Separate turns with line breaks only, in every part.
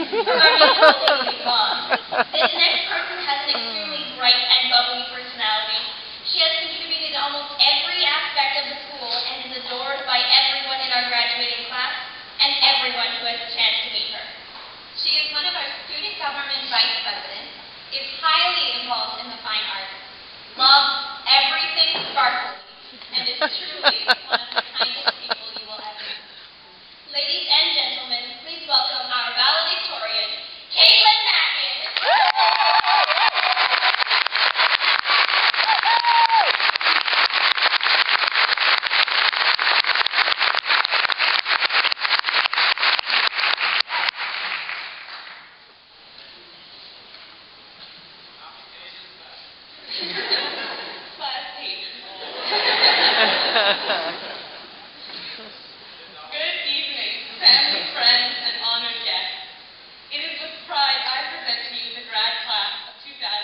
This next person has an extremely bright and bubbly personality. She has contributed to almost every aspect of the school and is adored by everyone in our graduating class and everyone who has a chance to meet her. She is one of our student government vice presidents, is highly involved in the fine arts, loves everything sparkly, and is truly one of the kindest people you will ever meet. Ladies and gentlemen, please welcome our valedictorian, Mackin.
Good evening, family, friends, and honored guests. It is with pride I present to you the grad class of 2013.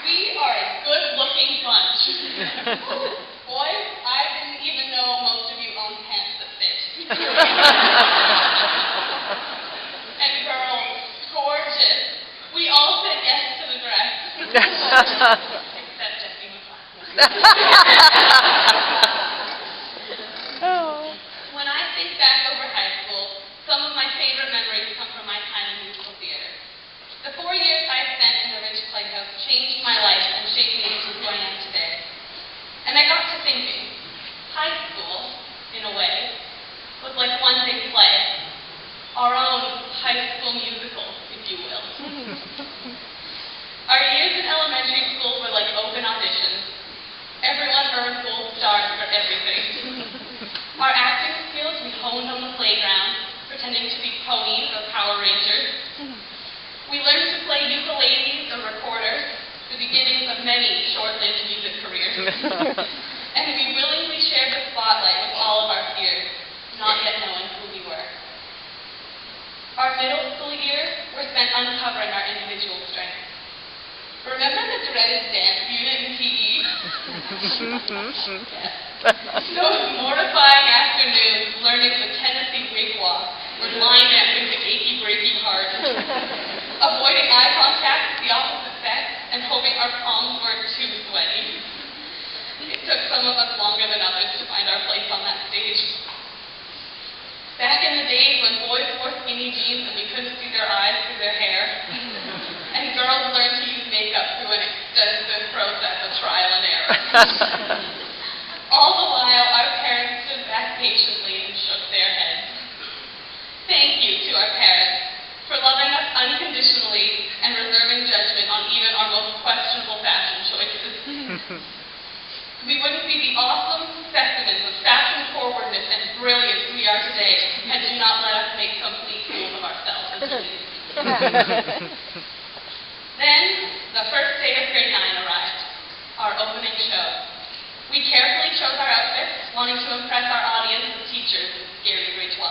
We are a good-looking bunch. Boys, I didn't even know most of you own pants that fit. And girls, gorgeous. We all said yes to the dress. Except Jessie McClaughlin. When I think back over high school, some of my favorite memories come from my time in musical theater. The 4 years I spent in the Rich Playhouse changed my life and shaped me into who I am today. And I got to thinking, high school, in a way, was like one big play. Our own high school musical, if you will. Our years in elementary school were like open auditions. Everyone earned gold stars for everything. Our acting skills we honed on the playground, pretending to be ponies or Power Rangers. We learned to play ukuleles or recorders, the beginnings of many short-lived music careers. And we willingly shared the spotlight with all of our peers, not yet knowing who we were. Our middle school years were spent uncovering our individual strengths. Remember the dreaded dance unit in PE? Yes. Those mortifying afternoons learning the Tennessee wig walk or line dancing to Achy Breaky Heart. Avoiding eye contact with the opposite sex and hoping our palms weren't too sweaty. It took some of us longer than others to find our place on that stage. Back in the days when boys wore skinny jeans and we couldn't see their eyes through their hair, and girls learned to use makeup through an extensive process of trial and error. All the while, our parents stood back patiently and shook their heads. Thank you to our parents for loving us unconditionally and reserving judgment on even our most questionable fashion choices. We wouldn't be the awesome specimens of fashion forwardness and brilliance we are today had you not let us make complete fools of ourselves as students. Then, the first day of grade 9 arrived, our opening show. We carefully chose our outfits, wanting to impress our audience of teachers in scary grade 12.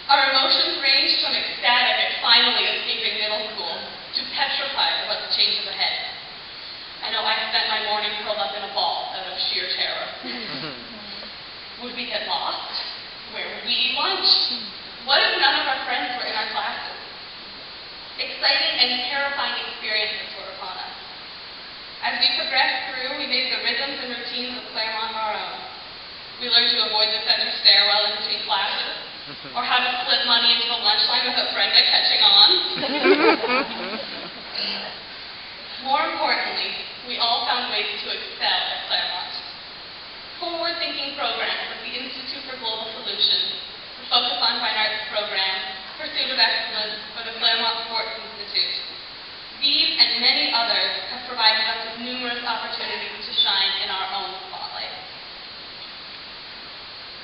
Our emotions ranged from ecstatic at finally escaping middle school to petrified about the changes ahead. I know I spent my morning curled up in a ball out of sheer terror. Would we get lost? Where would we eat lunch? What if none of our friends were in our classes? Exciting and terrifying experiences were upon us. As we progressed through, we made the rhythms and routines of Claremont our own. We learned to avoid the center stairwell in between classes, or how to slip money into the lunch line without Brenda catching on. More importantly, we all found ways to excel at Claremont. Forward-thinking programs like the Institute for Global Solutions, the Focus on Fine Arts program, Pursuit of Excellence, or the Claremont Sports Institute. These and many others have provided us with numerous opportunities to shine in our own spotlight.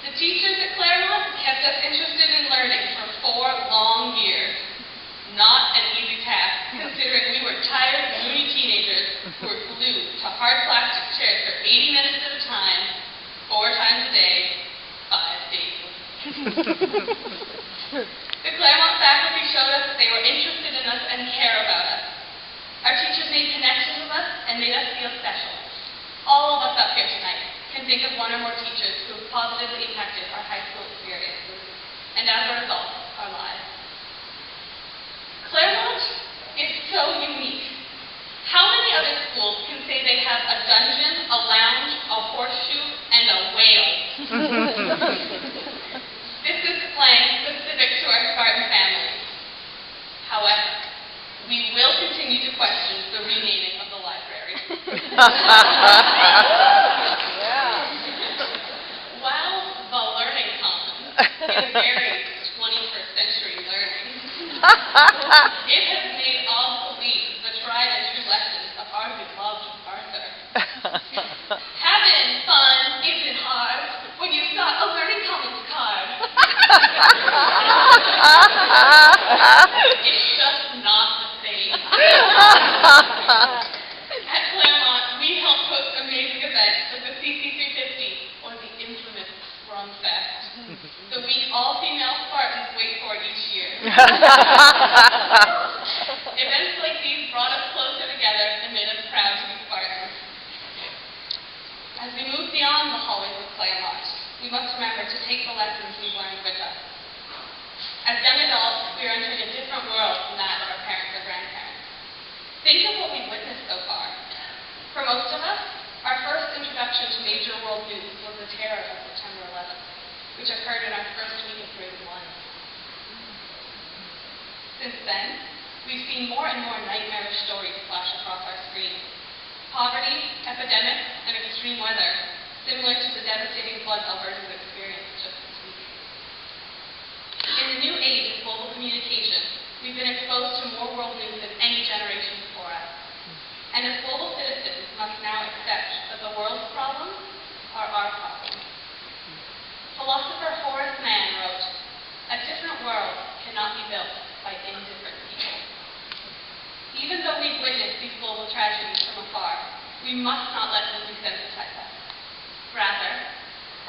The teachers at Claremont kept us interested in learning for 4 long years. Not an easy task, considering we were tired, moody teenagers who were glued to hard plastic chairs for 80 minutes at a time, 4 times a day, 5 days. The Claremont faculty showed us that they were interested in us and care about us. Our teachers made connections with us and made us feel special. can think of one or more teachers who have positively impacted our high school experiences, and as a result, our lives. Claremont is so unique. How many other schools can say they have a dungeon, a lounge, a horseshoe, and a whale? This is playing specific to our Spartan families. However, we will continue to question the renaming of the library. While the Learning Commons is very 21st century learning, it has made obsolete the tried and true lessons of our beloved Arthur. Having fun isn't hard when you've got a Learning Commons card. It's just not the same. At Claremont, we help host amazing events like the CC350 or the infamous Scrum Fest, the week all female Spartans wait for each year. Events like these brought us closer together and made us proud to be Spartans. As we move beyond the hallways of Claremont, we must remember to take the lessons we've learned with us. As young adults, we are entering a different world from that of our parents or grandparents. Think of what we've witnessed so far. For most of us, our first introduction to major world news was the terror of September 11th, which occurred in our first week of grade 1. Since then, we've seen more and more nightmarish stories flash across our screens. Poverty, epidemics, and extreme weather, similar to the devastating floods Alberta has experienced just this week. In the new age of global communication, we've been exposed to more world news than any generation before us. And as global citizens must now accept that the world's problems are our problems. Philosopher Horace Mann wrote, "A different world cannot be built by indifferent people." Even though we've witnessed these global tragedies from afar, we must not let them desensitize us. Rather,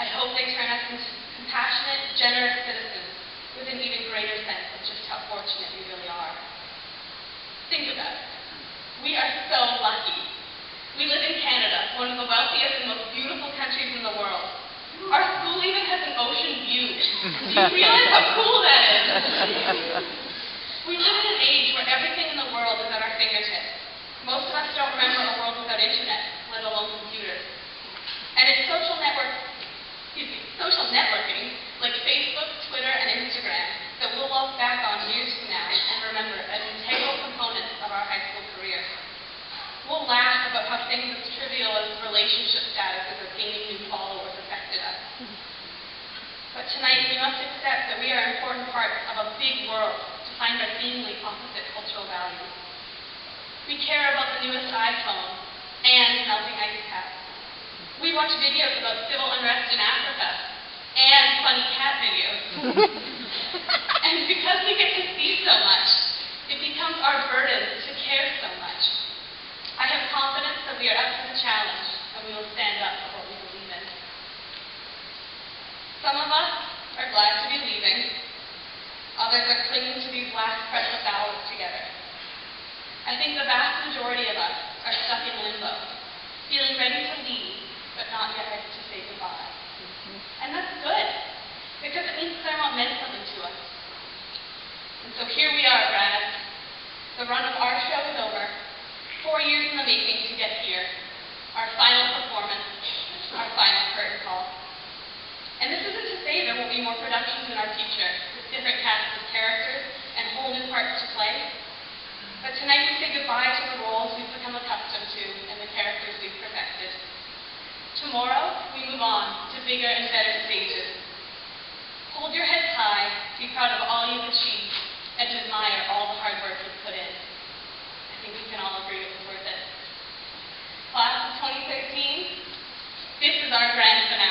I hope they turn us into compassionate, generous citizens with an even greater sense of just how fortunate we really are. Think about it. We are so lucky. We live in Canada, one of the wealthiest and most beautiful countries in the world. Our school even has an ocean view. Do you realize how cool that is? We live in an age where everything in the world is at our fingertips. Most of us don't remember a world without internet, let alone computers. And it's social networking, like Facebook, Twitter, and Instagram, that we'll look back on years from now and remember as integral components of our high school career. We'll laugh about how things as trivial as relationship statuses or gaining new followers affected us. But tonight, we must accept that we are important parts of a big world to find our seemingly opposite cultural values. We care about the newest iPhone and melting ice caps. We watch videos about civil unrest in Africa and funny cat videos. And because we get to see so much, it becomes our burden to care so much. I have confidence that we are up to the challenge and we will stand up for what we believe in. Some of us are glad to be leaving. Others are clinging to these last precious hours together. I think the vast majority of us are stuck in limbo, feeling ready to leave, but not yet ready to say goodbye. And that's good, because it means Claremont meant something to us. And so here we are, grads. The run of our show is over. 4 years in the making to get here. Our final performance, our final curtain call. And this isn't to say there won't be more productions in our future, with different casts of characters and whole new parts to play. But tonight we say goodbye to the roles we've become accustomed to and the characters we've perfected. Tomorrow, we move on to bigger and better stages. Hold your heads high, be proud of all you've achieved, and admire all the hard work you've put in. I think we can all agree it was worth it. Class of 2013, this is our grand finale.